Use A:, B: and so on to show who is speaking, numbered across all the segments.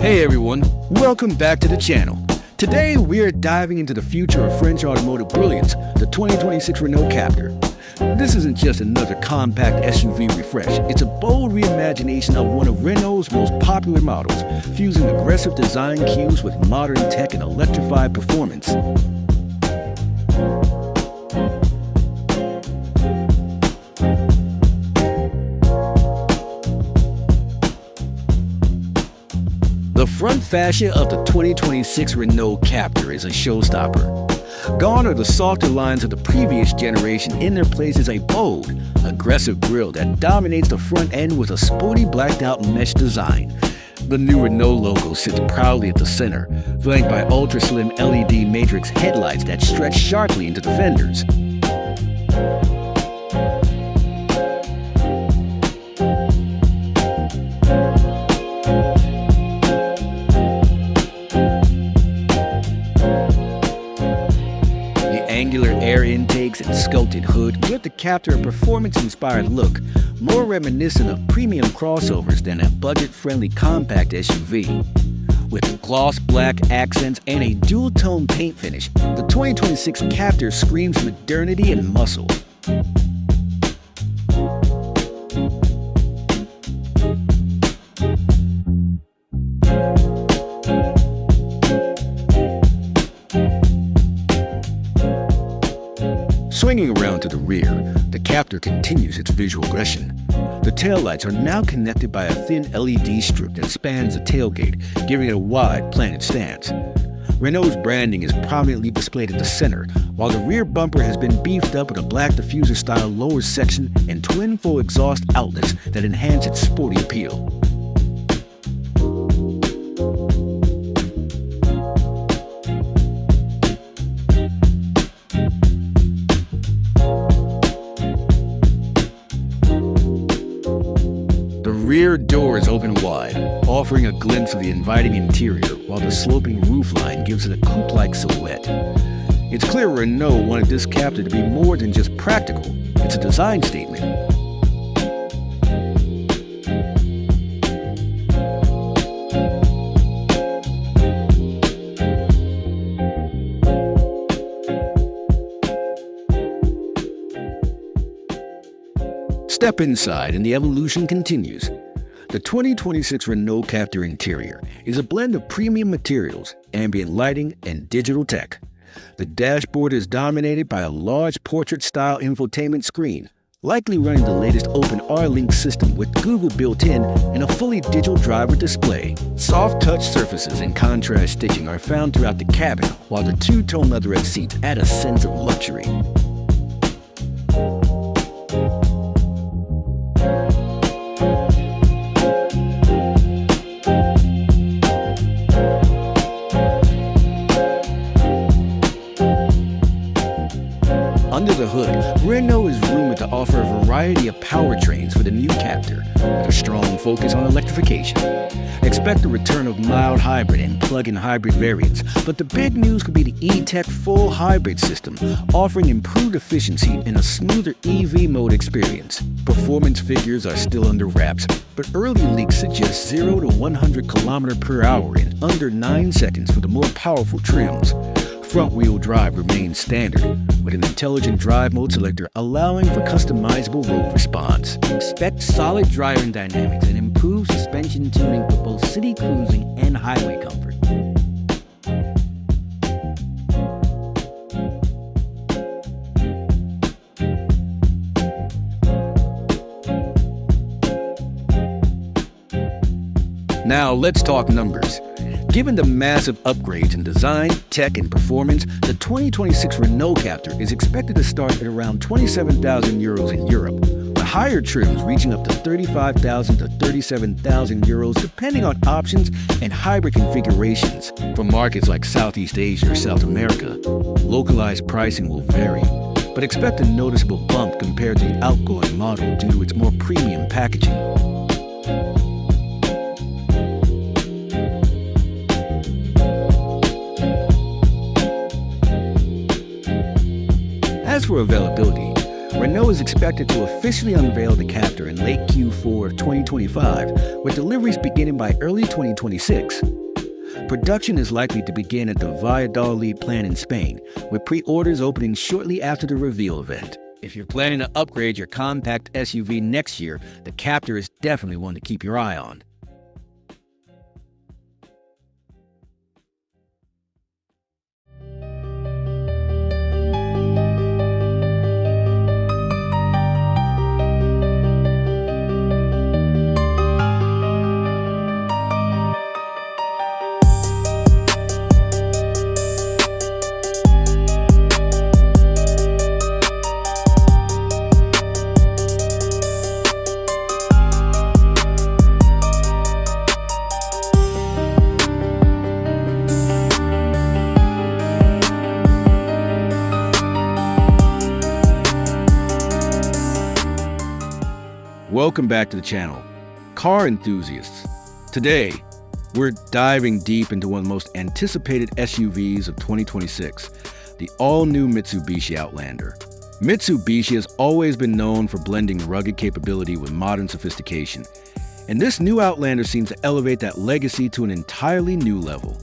A: Hey everyone, welcome back to the channel. Today we are diving into the future of French automotive brilliance, the 2026 Renault Captur. This isn't just another compact SUV refresh, it's a bold reimagination of one of Renault's most popular models, fusing aggressive design cues with modern tech and electrified performance. The front fascia of the 2026 Renault Captur is a showstopper. Gone are the softer lines of the previous generation. In their place is a bold, aggressive grille that dominates the front end with a sporty blacked-out mesh design. The new Renault logo sits proudly at the center, flanked by ultra-slim LED matrix headlights that stretch sharply into the fenders. Angular air intakes and sculpted hood give the Captur a performance-inspired look, more reminiscent of premium crossovers than a budget-friendly compact SUV. With gloss black accents and a dual-tone paint finish, the 2026 Captur screams modernity and muscle. Swinging around to the rear, the Captur continues its visual aggression. The taillights are now connected by a thin LED strip that spans the tailgate, giving it a wide, planted stance. Renault's branding is prominently displayed at the center, while the rear bumper has been beefed up with a black diffuser-style lower section and twin full exhaust outlets that enhance its sporty appeal. The rear doors open wide, offering a glimpse of the inviting interior, while the sloping roofline gives it a coupe-like silhouette. It's clear Renault wanted this Captur to be more than just practical, it's a design statement. Step inside and the evolution continues. The 2026 Renault Captur interior is a blend of premium materials, ambient lighting, and digital tech. The dashboard is dominated by a large portrait-style infotainment screen, likely running the latest OpenR-Link system with Google built in and a fully digital driver display. Soft touch surfaces and contrast stitching are found throughout the cabin, while the two-tone leatherette seats add a sense of luxury. Under the hood, Renault is rumored to offer a variety of powertrains for the new Captur, with a strong focus on electrification. Expect the return of mild hybrid and plug-in hybrid variants, but the big news could be the E-Tech full hybrid system, offering improved efficiency and a smoother EV mode experience. Performance figures are still under wraps, but early leaks suggest 0 to 100 km/h in under 9 seconds for the more powerful trims. Front-wheel drive remains standard, with an intelligent drive mode selector allowing for customizable road response. Expect solid driving dynamics and improved suspension tuning for both city cruising and highway comfort. Now let's talk numbers. Given the massive upgrades in design, tech, and performance, the 2026 Renault Captur is expected to start at around 27,000 euros in Europe, with higher trims reaching up to 35,000 to 37,000 euros depending on options and hybrid configurations. For markets like Southeast Asia or South America, localized pricing will vary, but expect a noticeable bump compared to the outgoing model due to its more premium packaging. As for availability, Renault is expected to officially unveil the Captur in late Q4 of 2025, with deliveries beginning by early 2026. Production is likely to begin at the Valladolid plant in Spain, with pre-orders opening shortly after the reveal event. If you're planning to upgrade your compact SUV next year, the Captur is definitely one to keep your eye on. Welcome back to the channel, car enthusiasts. Today, we're diving deep into one of the most anticipated SUVs of 2026, the all-new Mitsubishi Outlander. Mitsubishi has always been known for blending rugged capability with modern sophistication, and this new Outlander seems to elevate that legacy to an entirely new level.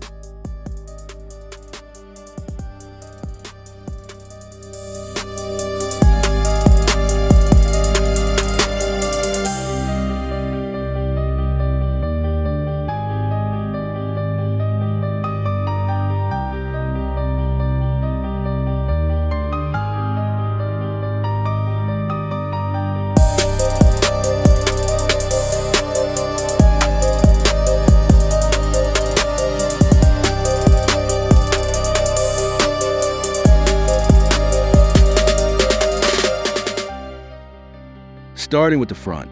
A: Starting with the front,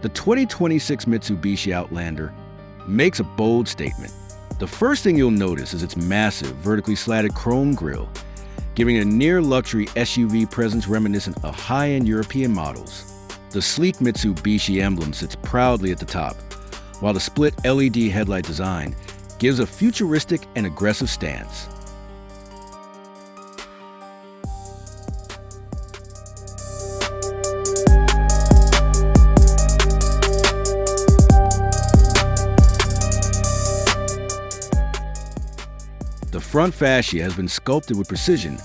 A: the 2026 Mitsubishi Outlander makes a bold statement. The first thing you'll notice is its massive, vertically slatted chrome grille, giving a near-luxury SUV presence reminiscent of high-end European models. The sleek Mitsubishi emblem sits proudly at the top, while the split LED headlight design gives a futuristic and aggressive stance. The front fascia has been sculpted with precision,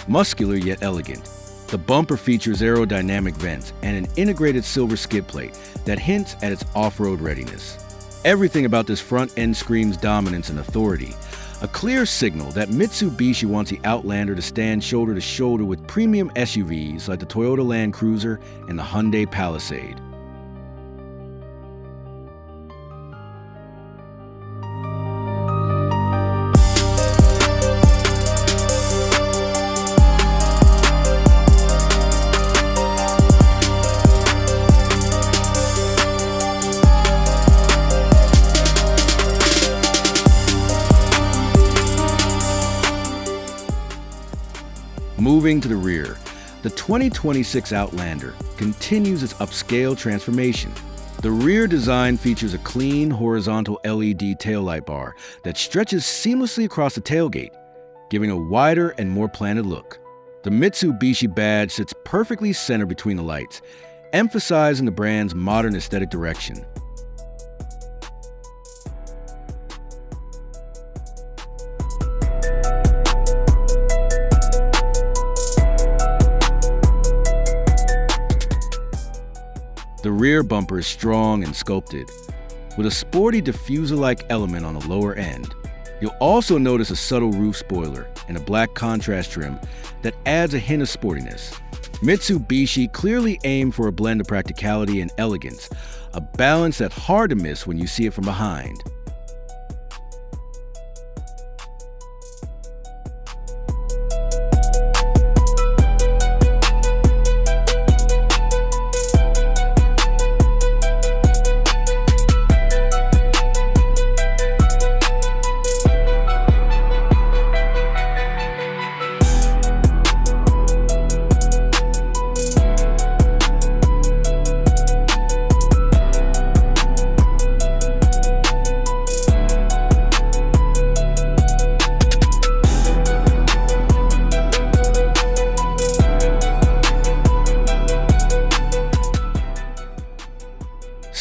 A: muscular yet elegant. The bumper features aerodynamic vents and an integrated silver skid plate that hints at its off-road readiness. Everything about this front end screams dominance and authority, a clear signal that Mitsubishi wants the Outlander to stand shoulder to shoulder with premium SUVs like the Toyota Land Cruiser and the Hyundai Palisade. Moving to the rear, the 2026 Outlander continues its upscale transformation. The rear design features a clean, horizontal LED taillight bar that stretches seamlessly across the tailgate, giving a wider and more planted look. The Mitsubishi badge sits perfectly centered between the lights, emphasizing the brand's modern aesthetic direction. The rear bumper is strong and sculpted, with a sporty diffuser-like element on the lower end. You'll also notice a subtle roof spoiler and a black contrast trim that adds a hint of sportiness. Mitsubishi clearly aimed for a blend of practicality and elegance, a balance that's hard to miss when you see it from behind.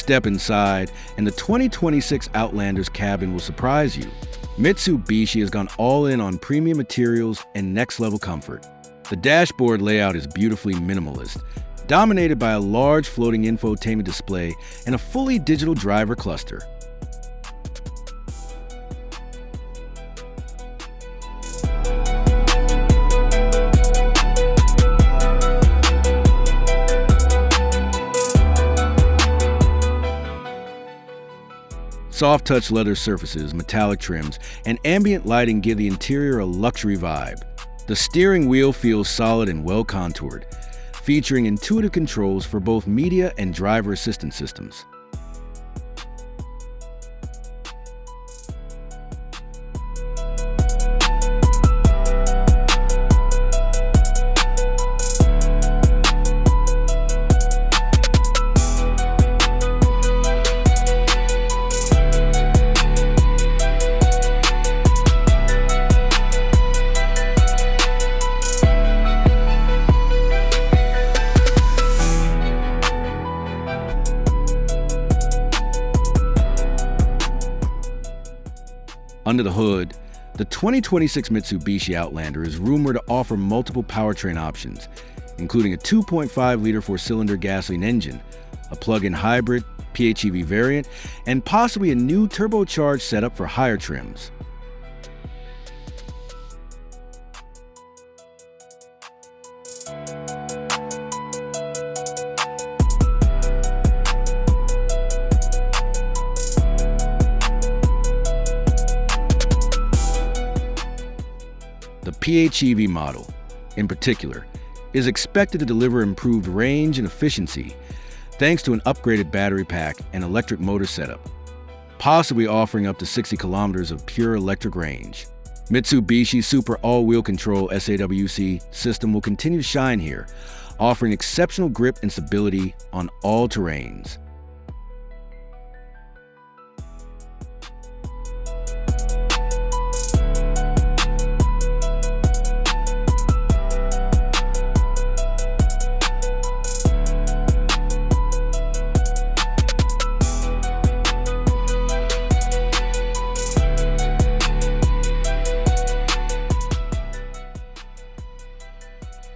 A: Step inside, and the 2026 Outlander's cabin will surprise you. Mitsubishi has gone all in on premium materials and next-level comfort. The dashboard layout is beautifully minimalist, dominated by a large floating infotainment display and a fully digital driver cluster. Soft-touch leather surfaces, metallic trims, and ambient lighting give the interior a luxury vibe. The steering wheel feels solid and well-contoured, featuring intuitive controls for both media and driver assistance systems. Under the hood, the 2026 Mitsubishi Outlander is rumored to offer multiple powertrain options, including a 2.5-liter four-cylinder gasoline engine, a plug-in hybrid, PHEV variant, and possibly a new turbocharged setup for higher trims. The PHEV model, in particular, is expected to deliver improved range and efficiency thanks to an upgraded battery pack and electric motor setup, possibly offering up to 60 kilometers of pure electric range. Mitsubishi's Super All-Wheel Control SAWC system will continue to shine here, offering exceptional grip and stability on all terrains.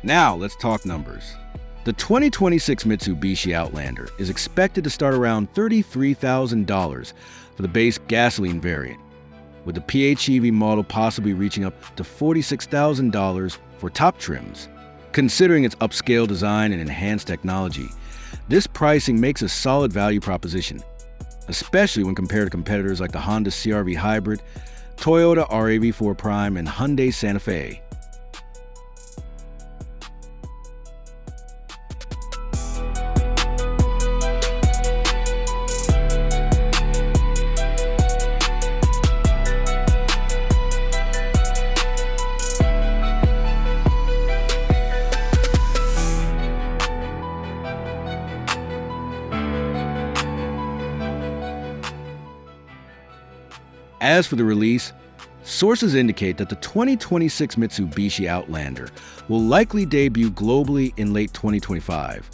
A: Now let's talk numbers. The 2026 Mitsubishi Outlander is expected to start around $33,000 for the base gasoline variant, with the PHEV model possibly reaching up to $46,000 for top trims. Considering its upscale design and enhanced technology, this pricing makes a solid value proposition, especially when compared to competitors like the Honda CR-V Hybrid, Toyota RAV4 Prime, and Hyundai Santa Fe. As for the release, sources indicate that the 2026 Mitsubishi Outlander will likely debut globally in late 2025,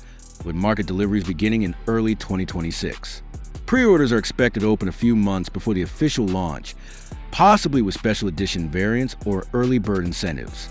A: with market deliveries beginning in early 2026. Pre-orders are expected to open a few months before the official launch, possibly with special edition variants or early bird incentives.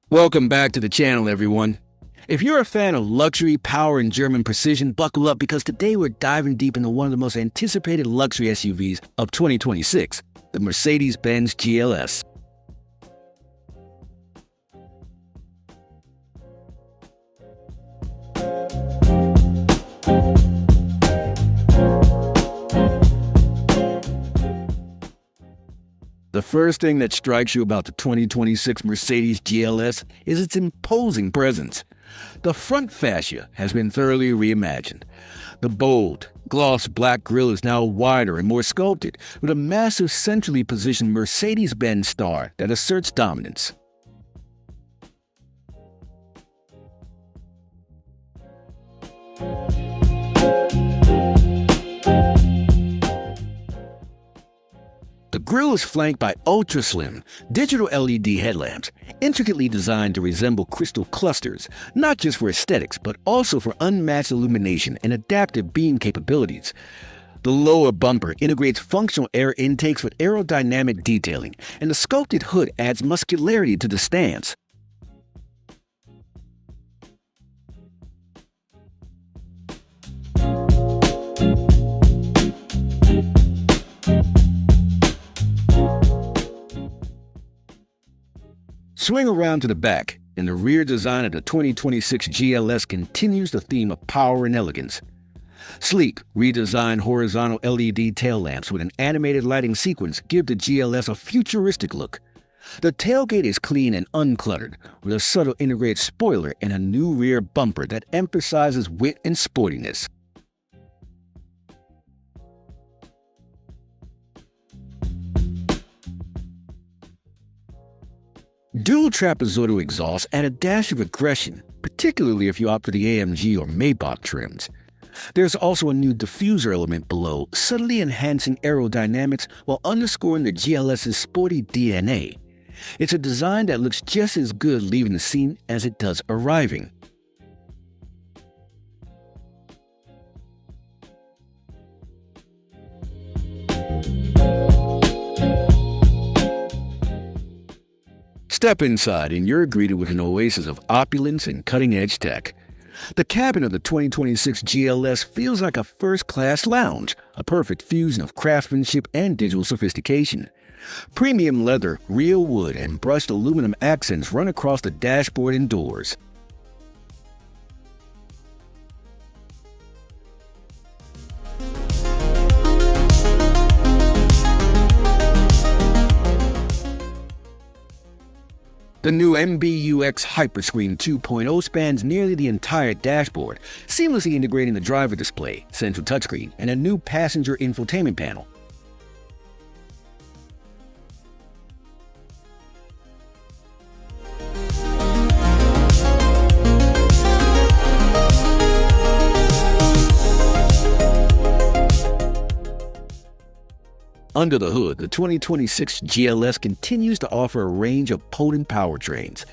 A: Welcome back to the channel, everyone. If you're a fan of luxury, power, and German precision, buckle up because today we're diving deep into one of the most anticipated luxury SUVs of 2026, the Mercedes-Benz GLS. The first thing that strikes you about the 2026 Mercedes GLS is its imposing presence. The front fascia has been thoroughly reimagined. The bold, gloss black grille is now wider and more sculpted, with a massive centrally positioned Mercedes-Benz star that asserts dominance. The grille is flanked by ultra-slim, digital LED headlamps, intricately designed to resemble crystal clusters, not just for aesthetics, but also for unmatched illumination and adaptive beam capabilities. The lower bumper integrates functional air intakes with aerodynamic detailing, and the sculpted hood adds muscularity to the stance. Swing around to the back, and the rear design of the 2026 GLS continues the theme of power and elegance. Sleek, redesigned horizontal LED tail lamps with an animated lighting sequence give the GLS a futuristic look. The tailgate is clean and uncluttered, with a subtle integrated spoiler and a new rear bumper that emphasizes wit and sportiness. Dual trapezoidal exhaust add a dash of aggression, particularly if you opt for the AMG or Maybach trims. There's also a new diffuser element below, subtly enhancing aerodynamics while underscoring the GLS's sporty DNA. It's a design that looks just as good leaving the scene as it does arriving. Step inside and you're greeted with an oasis of opulence and cutting-edge tech. The cabin of the 2026 GLS feels like a first-class lounge, a perfect fusion of craftsmanship and digital sophistication. Premium leather, real wood, and brushed aluminum accents run across the dashboard and doors. The new MBUX Hyperscreen 2.0 spans nearly the entire dashboard, seamlessly integrating the driver display, central touchscreen, and a new passenger infotainment panel. Under the hood, the 2026 GLS continues to offer a range of potent powertrains.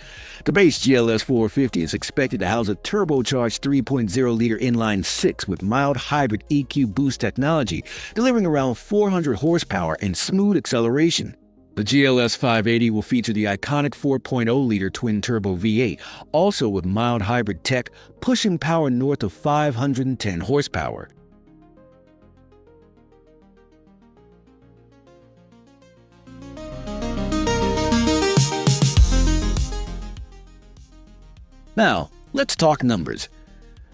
A: The base GLS 450 is expected to house a turbocharged 3.0-liter inline-six with mild hybrid EQ boost technology, delivering around 400 horsepower and smooth acceleration. The GLS 580 will feature the iconic 4.0-liter twin-turbo V8, also with mild hybrid tech, pushing power north of 510 horsepower. Now, let's talk numbers.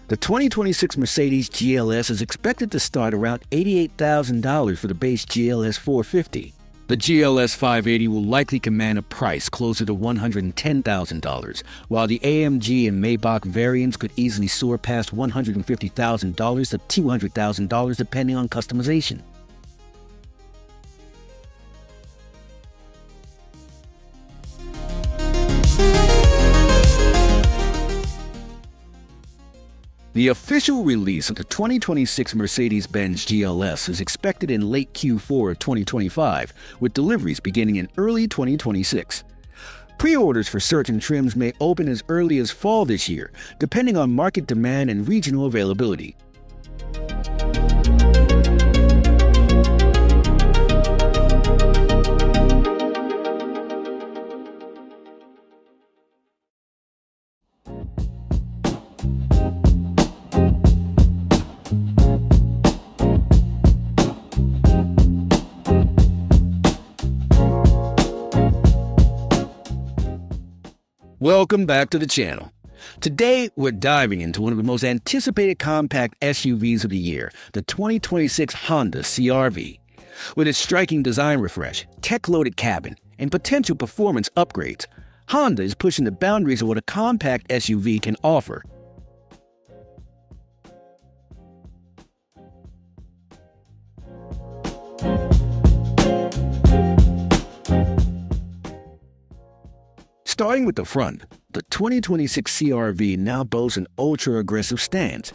A: The 2026 Mercedes GLS is expected to start around $88,000 for the base GLS 450. The GLS 580 will likely command a price closer to $110,000, while the AMG and Maybach variants could easily soar past $150,000 to $200,000 depending on customization. The official release of the 2026 Mercedes-Benz GLS is expected in late Q4 of 2025, with deliveries beginning in early 2026. Pre-orders for certain trims may open as early as fall this year, depending on market demand and regional availability. Welcome back to the channel. Today, we're diving into one of the most anticipated compact SUVs of the year, the 2026 Honda CR-V. With its striking design refresh, tech-loaded cabin, and potential performance upgrades, Honda is pushing the boundaries of what a compact SUV can offer. Starting with the front, the 2026 CR-V now boasts an ultra-aggressive stance.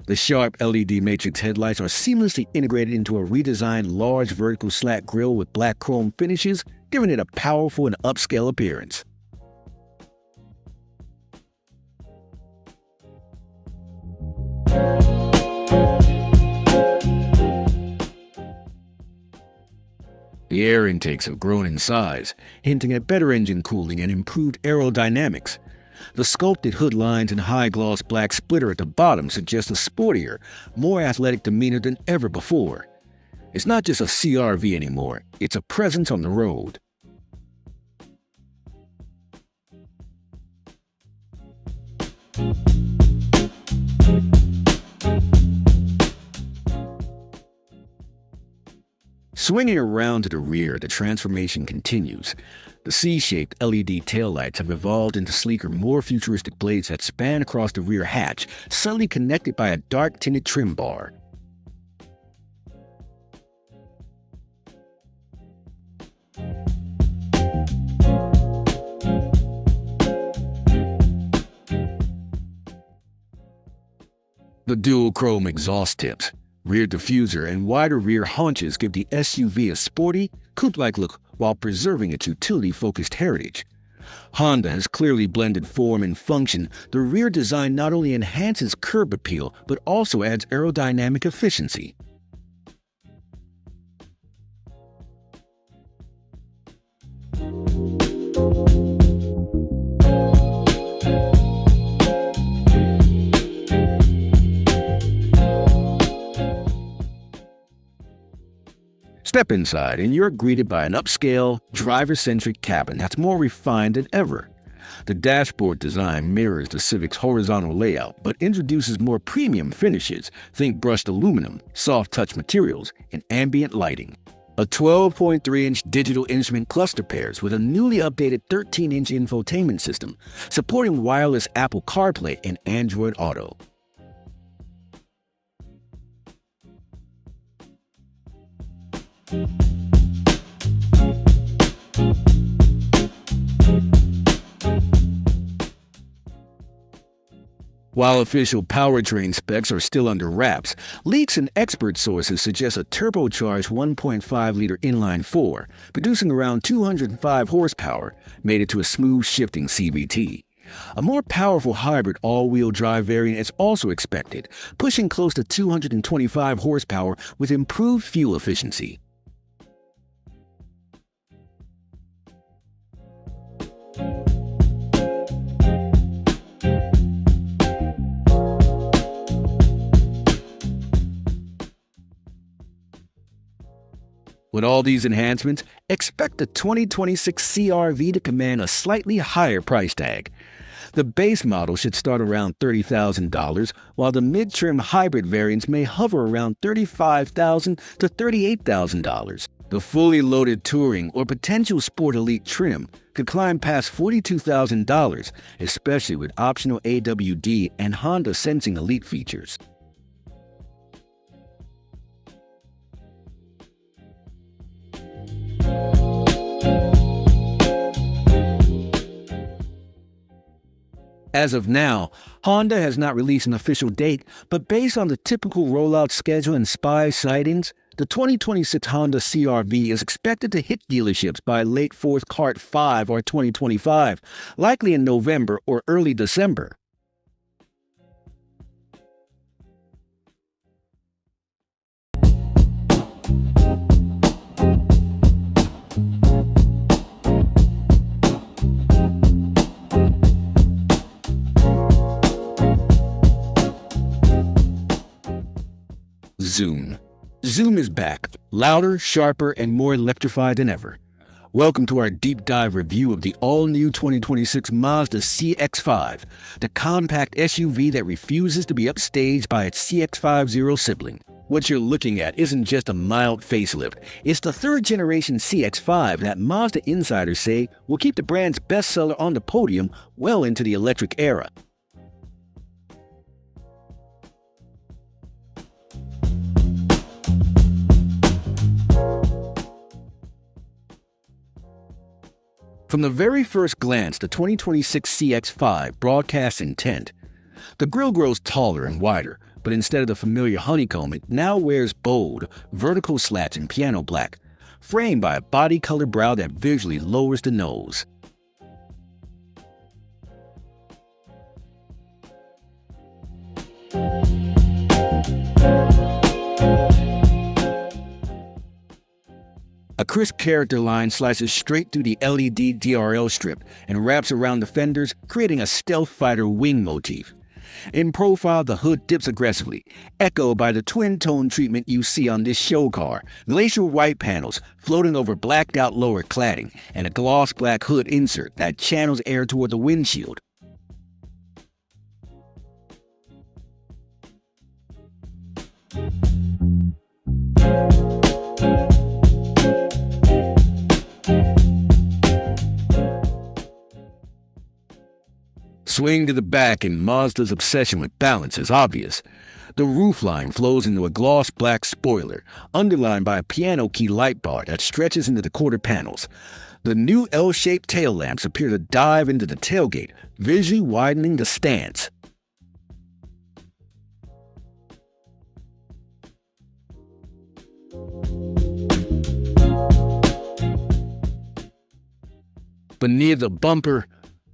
A: The sharp LED matrix headlights are seamlessly integrated into a redesigned large vertical slat grille with black chrome finishes, giving it a powerful and upscale appearance. The air intakes have grown in size, hinting at better engine cooling and improved aerodynamics. The sculpted hood lines and high-gloss black splitter at the bottom suggest a sportier, more athletic demeanor than ever before. It's not just a CR-V anymore, it's a presence on the road. Swinging around to the rear, the transformation continues. The C-shaped LED taillights have evolved into sleeker, more futuristic blades that span across the rear hatch, subtly connected by a dark-tinted trim bar. The dual-chrome exhaust tips, rear diffuser, and wider rear haunches give the SUV a sporty, coupe-like look while preserving its utility-focused heritage. Honda has clearly blended form and function. The rear design not only enhances curb appeal, but also adds aerodynamic efficiency. Step inside, and you're greeted by an upscale, driver-centric cabin that's more refined than ever. The dashboard design mirrors the Civic's horizontal layout, but introduces more premium finishes. Think brushed aluminum, soft-touch materials, and ambient lighting. A 12.3-inch digital instrument cluster pairs with a newly updated 13-inch infotainment system, supporting wireless Apple CarPlay and Android Auto. While official powertrain specs are still under wraps, leaks and expert sources suggest a turbocharged 1.5-liter inline-4, producing around 205 horsepower, made it to a smooth shifting CVT. A more powerful hybrid all-wheel drive variant is also expected, pushing close to 225 horsepower with improved fuel efficiency. With all these enhancements, expect the 2026 CR-V to command a slightly higher price tag. The base model should start around $30,000, while the mid-trim hybrid variants may hover around $35,000 to $38,000. The fully loaded Touring or potential Sport Elite trim could climb past $42,000, especially with optional AWD and Honda Sensing Elite features. As of now, Honda has not released an official date, but based on the typical rollout schedule and spy sightings, the 2026 Honda CR-V is expected to hit dealerships by late fourth quarter 5 or 2025, likely in November or early December. Zoom. Zoom is back, louder, sharper, and more electrified than ever. Welcome to our deep dive review of the all-new 2026 Mazda CX-5, the compact SUV that refuses to be upstaged by its CX-5 sibling. What you're looking at isn't just a mild facelift. It's the third-generation CX-5 that Mazda insiders say will keep the brand's bestseller on the podium well into the electric era. From the very first glance, the 2026 CX-5 broadcasts intent. The grille grows taller and wider, but instead of the familiar honeycomb, it now wears bold, vertical slats in piano black, framed by a body color brow that visually lowers the nose. A crisp character line slices straight through the LED DRL strip and wraps around the fenders, creating a stealth fighter wing motif. In profile, the hood dips aggressively, echoed by the twin-tone treatment you see on this show car. Glacial white panels floating over blacked-out lower cladding, and a gloss black hood insert that channels air toward the windshield. Swing to the back, and Mazda's obsession with balance is obvious. The roofline flows into a gloss black spoiler, underlined by a piano key light bar that stretches into the quarter panels. The new L-shaped tail lamps appear to dive into the tailgate, visually widening the stance. Beneath the bumper,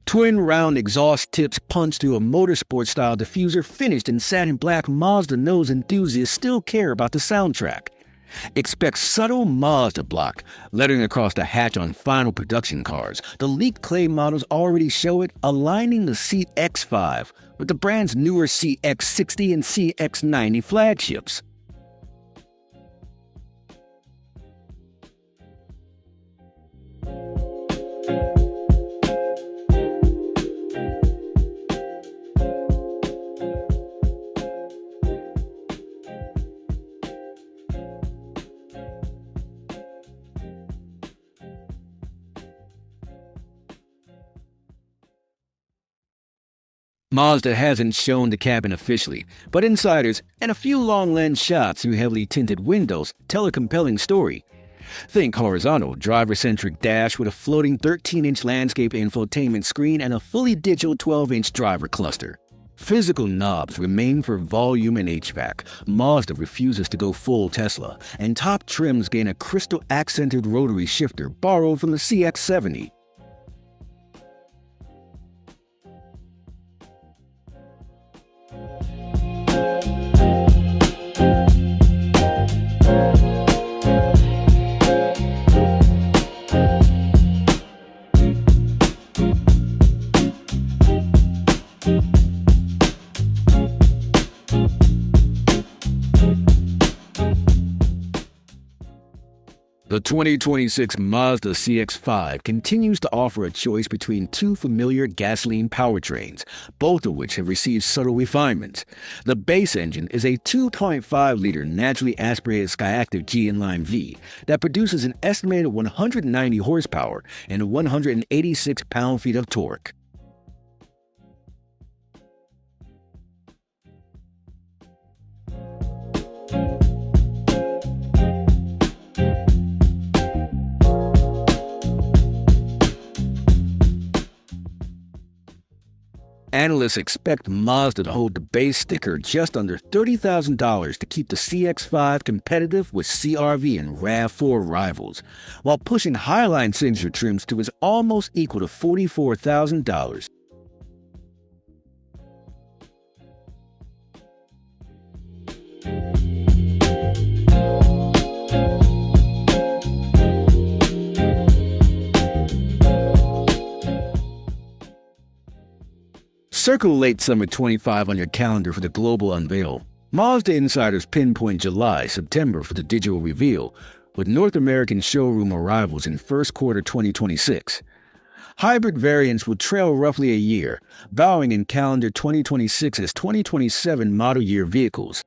A: twin round exhaust tips punch through a motorsport-style diffuser finished in satin black. Mazda knows enthusiasts still care about the soundtrack. Expect subtle Mazda block lettering across the hatch on final production cars. The leaked clay models already show it, aligning the CX-5 with the brand's newer CX-60 and CX-90 flagships. Mazda hasn't shown the cabin officially, but insiders and a few long-lens shots through heavily tinted windows tell a compelling story. Think horizontal, driver-centric dash with a floating 13-inch landscape infotainment screen and a fully digital 12-inch driver cluster. Physical knobs remain for volume and HVAC. Mazda refuses to go full Tesla, and top trims gain a crystal-accented rotary shifter borrowed from the CX-70. The 2026 Mazda CX-5 continues to offer a choice between two familiar gasoline powertrains, both of which have received subtle refinements. The base engine is a 2.5-liter naturally aspirated Skyactiv G inline V that produces an estimated 190 horsepower and 186 pound-feet of torque. Analysts expect Mazda to hold the base sticker just under $30,000 to keep the CX-5 competitive with CR-V and RAV4 rivals, while pushing Highline signature trims to its almost equal to $44,000. Circle late summer 25 on your calendar for the global unveil. Mazda insiders pinpoint July-September for the digital reveal, with North American showroom arrivals in first quarter 2026. Hybrid variants will trail roughly a year, bowing in calendar 2026 as 2027 model year vehicles.